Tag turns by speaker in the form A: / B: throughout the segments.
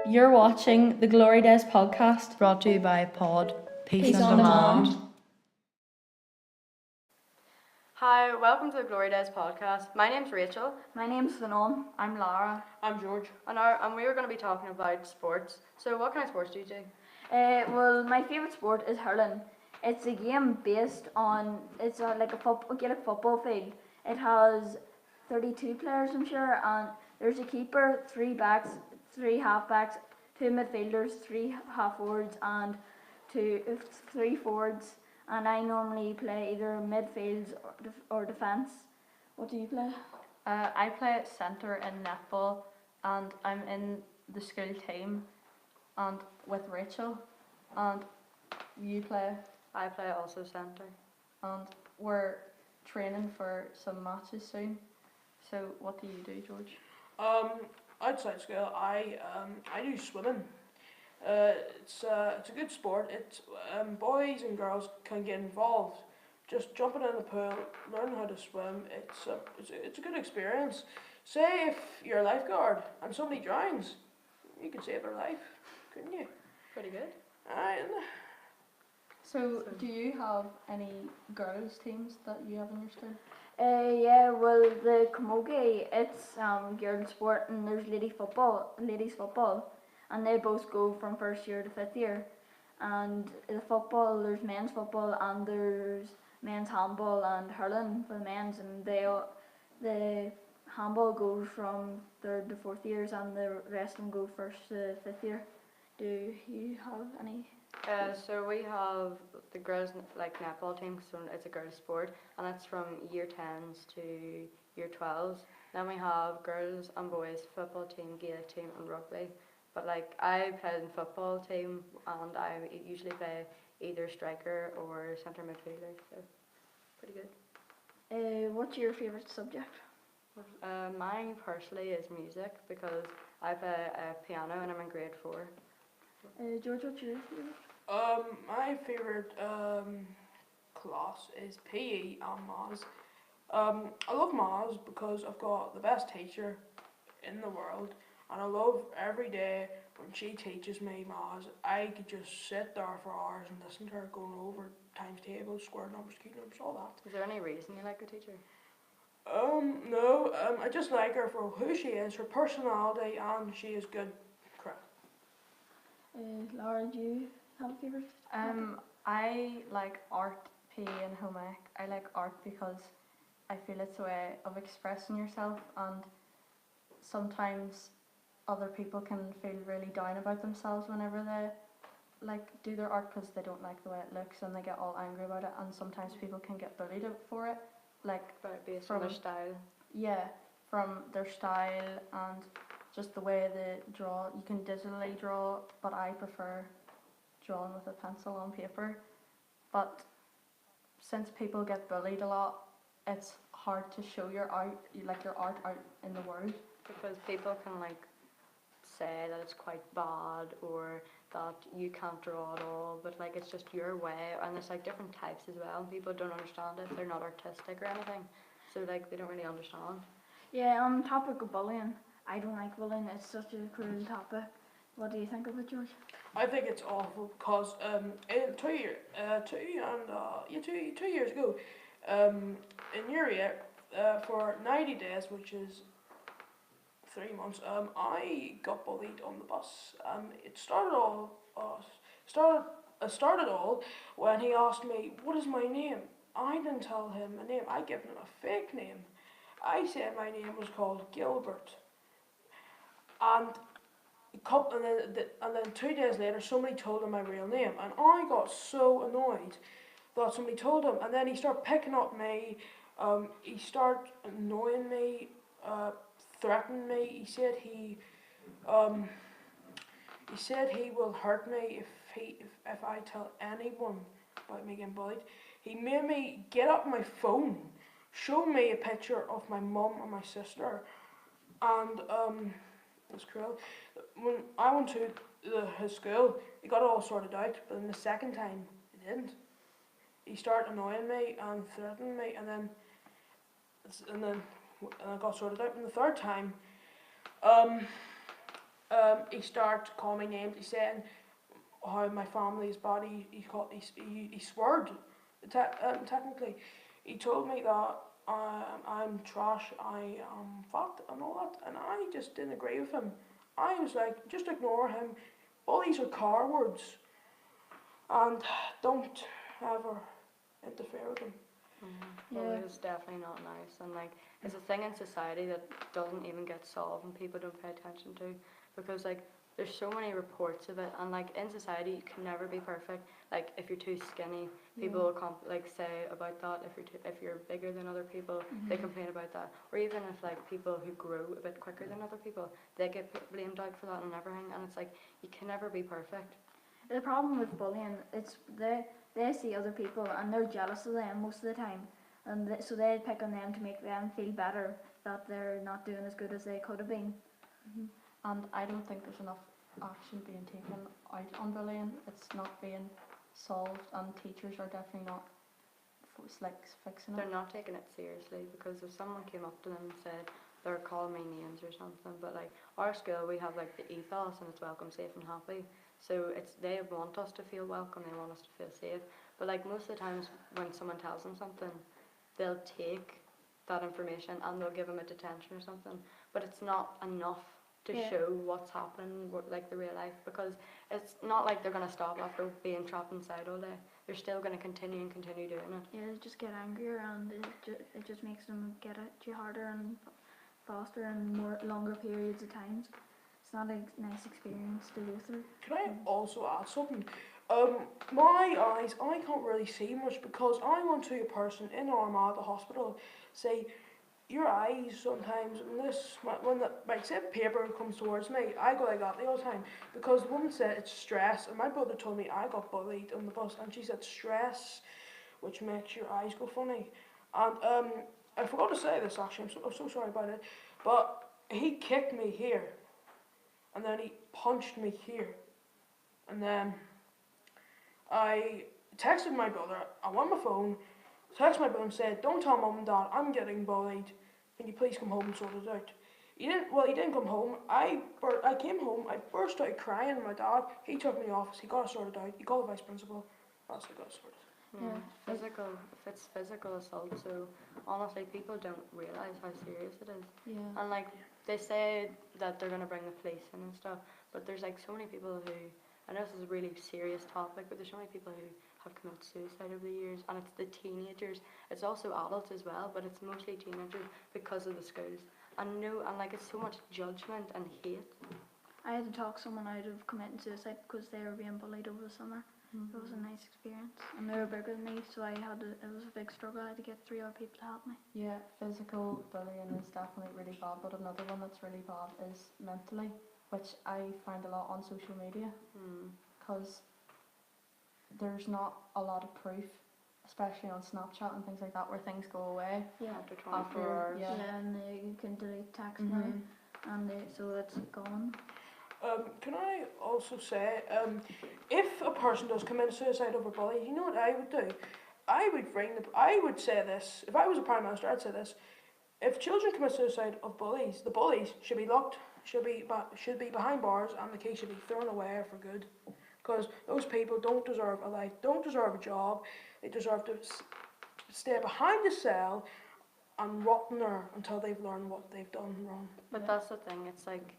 A: You're watching the Glory Days podcast.
B: Brought to you by Pod.
A: Peace on demand.
C: Hi, welcome to the Glory Days podcast. My name's Rachel.
D: My name's Sinon.
B: I'm Lara.
E: I'm George.
C: And we are going to be talking about sports. So what kind of sports do you do?
D: Well, my favourite sport is hurling. It's a game based on, it's like a Gaelic football field. It has 32 players, I'm sure, and there's a keeper, 3 backs, 3 half-backs, 2 midfielders, 3 half-forwards, and 3 forwards. And I normally play either midfield or defence. What do you play?
B: I play centre in netball, and I'm in the school team, and with Rachel. And you play?
C: I play also centre.
B: And we're training for some matches soon. So what do you do, George?
E: Outside school, I do swimming. It's a good sport. It's boys and girls can get involved. Just jumping in the pool, learning how to swim. It's a good experience. Say if you're a lifeguard and somebody drowns, you can save their life, couldn't you?
C: Pretty good.
B: So do you have any girls teams that you have in your school?
D: Yeah, well, the camogie, it's girls sport, and there's ladies football, and they both go from first year to 5th year. And the football, there's men's football, and there's men's handball and hurling for the men's, and the handball goes from 3rd to 4th years, and the rest of them go 1st to 5th year. Do you have any?
C: So we have the girls netball team, so it's a girls sport, and that's from year 10s to year 12s. Then we have girls and boys football team, Gaelic team, and rugby. But I play in football team, and I usually play either striker or centre midfielder, so pretty good.
D: What's your favourite subject?
C: Mine personally is music, because I play piano and I'm in grade 4.
D: George, what's your favourite?
E: My favourite class is PE and Maths. I love Maths because I've got the best teacher in the world, and I love every day when she teaches me Maths. I could just sit there for hours and listen to her going over times tables, square numbers, cube numbers, all that.
C: Is there any reason you like the teacher?
E: No, I just like her for who she is, her personality, and she is good. Correct.
D: Laura, do you have a favourite?
B: I like art, PE and home ec. I like art because I feel it's a way of expressing yourself, and sometimes other people can feel really down about themselves whenever they do their art because they don't like the way it looks and they get all angry about it, and sometimes people can get bullied for it,
C: Based on their style.
B: Yeah, from their style and just the way they draw. You can digitally draw, but I prefer drawing with a pencil on paper. But since people get bullied a lot, it's hard to show your art, your art out in the world.
C: Because people can say that it's quite bad or that you can't draw at all, but it's just your way, and it's different types as well, and people don't understand it. They're not artistic or anything, so they don't really understand.
D: Yeah, on the topic of bullying, I don't like bullying. It's such a cruel topic. What do you think of it, George?
E: I think it's awful because in 2 years ago, in year 8, for 90 days, which is 3 months, I got bullied on the bus. It started all when he asked me, "What is my name?" I didn't tell him a name. I gave him a fake name. I said my name was called Gilbert, and then 2 days later, somebody told him my real name, and I got so annoyed that somebody told him, and then he started picking up me. He started annoying me, threatened me. He said he will hurt me if I tell anyone about me getting bullied. He made me get up my phone, show me a picture of my mum and my sister, and it's cruel. When I went to his school, he got it all sorted out, but then the second time he didn't. He started annoying me and threatening me, and then I got sorted out. And the third time, he started calling me names. He saying how my family's body. He sweared. Technically, he told me that I'm trash. I am fat and all that, and I just didn't agree with him. I was like, just ignore him. Bullies are cowards, and don't ever interfere with them.
C: Bullying is definitely not nice, and like it's a thing in society that doesn't even get solved and people don't pay attention to, because like there's so many reports of it, and like in society you can never be perfect. Like if you're too skinny, people will like say about that. If you're bigger than other people, they complain about that. Or even if like people who grow a bit quicker than other people, they get blamed out for that and everything. And it's like you can never be perfect.
D: The problem with bullying, it's they see other people and they're jealous of them most of the time, and so they pick on them to make them feel better that they're not doing as good as they could have been.
B: And I don't think there's enough action being taken out on bullying. It's not being solved, and teachers are definitely not fixing it.
C: They're not taking it seriously, because if someone came up to them and said they're calling me names or something, but like our school, we have like the ethos and it's welcome, safe and happy. So they want us to feel welcome, they want us to feel safe. But like most of the times when someone tells them something, they'll take that information and they'll give them a detention or something. But it's not enough to show what's happening, like the real life, because it's not like they're going to stop after being trapped inside all day. They're still going to continue doing it.
D: Yeah, they just get angrier, and it just makes them get at you harder and faster and longer periods of times. It's not a nice experience to go through.
E: Can I also add something? My eyes, I can't really see much because I went to a person in Armagh, the hospital, say, your eyes sometimes, when the paper comes towards me, I go like that the whole time, because the woman said it's stress, and my brother told me I got bullied on the bus, and she said stress, which makes your eyes go funny. And I forgot to say this actually, I'm so sorry about it, but he kicked me here, and then he punched me here, and then I texted my brother. I won my phone, texted my brother and said, don't tell mum and dad I'm getting bullied. Can you please come home and sort it out? He didn't come home. I came home, I burst out crying. My dad, he took me to the office, he got it sorted out. He called the vice principal. That's how I got it sorted.
C: If it's physical assault, so honestly people don't realise how serious it is.
B: Yeah.
C: And like they say that they're going to bring the police in and stuff, but there's like so many people who, I know this is a really serious topic, but there's so many people who have committed suicide over the years, and it's the teenagers. It's also adults as well, but it's mostly teenagers because of the schools. And like it's so much judgment and hate.
D: I had to talk someone out of committing suicide because they were being bullied over the summer. It was a nice experience, and they were bigger than me, so it was a big struggle. I had to get 3 other people to help me.
B: Yeah, physical bullying is definitely really bad, but another one that's really bad is mentally, which I find a lot on social media, because there's not a lot of proof, especially on Snapchat and things like that, where things go away.
C: After 24 hours.
B: Yeah.
D: And you can delete text now, and so it's gone.
E: Can I also say, if a person does commit suicide over bullying, you know what I would do? I would say this, if I was a Prime Minister, I'd say this. If children commit suicide of bullies, the bullies should be locked, should be behind bars, and the key should be thrown away for good. Because those people don't deserve a life, don't deserve a job. They deserve to stay behind the cell and rot in there until they've learned what they've done wrong.
C: But that's the thing, it's like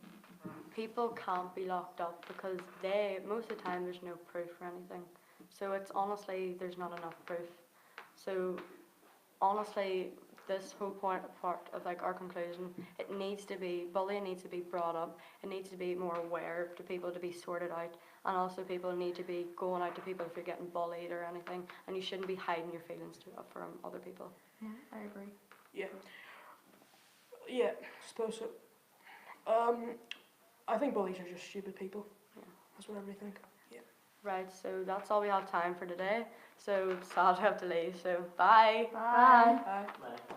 C: people can't be locked up because most of the time there's no proof or anything. So it's honestly, there's not enough proof. So honestly, this whole part of like our conclusion, bullying needs to be brought up. It needs to be more aware to people, to be sorted out, and also people need to be going out to people if you're getting bullied or anything, and you shouldn't be hiding your feelings from other people.
B: Yeah, I agree.
E: Yeah, suppose so. I think bullies are just stupid people.
C: Yeah.
E: That's what I really think. Yeah.
C: Right, so that's all we have time for today. So sad to have to leave, so bye.
D: Bye.
E: Bye.
F: Bye.